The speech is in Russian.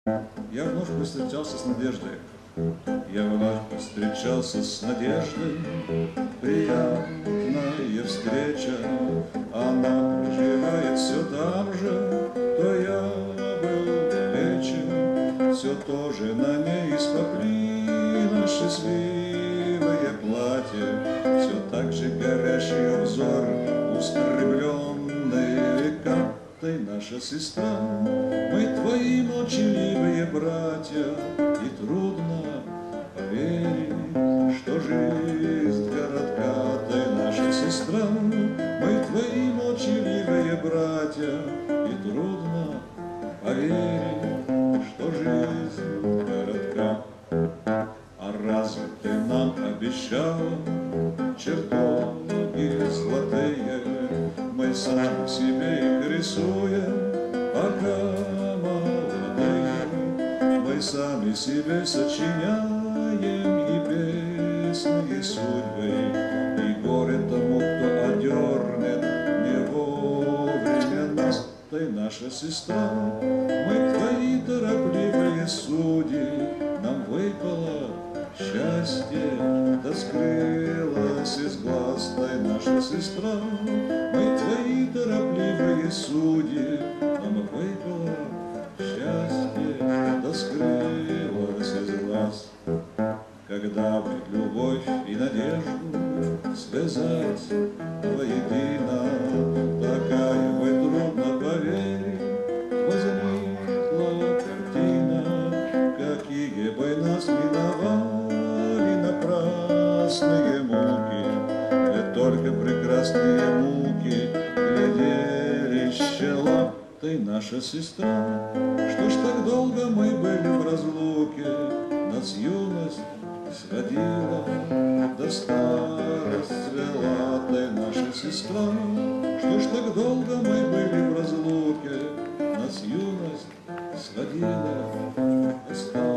Я вновь повстречался с надеждой. Я вновь повстречался с надеждой. Приятная встреча. Она проживает все там же, то я был далече. Все тоже на ней из поклина счастливое платье. Все так же горящий взор, устремленный века. Ты наша сестра, мы твои молчаливые братья, и трудно поверить, что жизнь городка. Ты наша сестра, мы твои молчаливые братья, и трудно поверить, что жизнь городка. А разве ты нам обещала чертоги золотые? Мы сами себе их рисуем, пока молодые. Мы сами себе сочиняем и песни судьбы, и горе тому, кто одернет не вовремя нас. Ты наша сестра, мы твои торопливые судьи. Нам выпало счастье, да скрылось из глаз. Ты наша сестра, мы твои торопливые судьи. Нам выпало счастье, да скрылось из глаз. Когда бы любовь и надежду связать воедино, такая бы трудно поверить, возникла картина. Какие бы нас миновали напрасные муки, ведь только прекрасные муки глядели щела. Ты наша сестра, что ж так долго мы были в разлуке? Нас юность сводила, да старость свела. Ты наша сестра, что ж так долго мы были в разлуке? Нас юность сводила, да старость.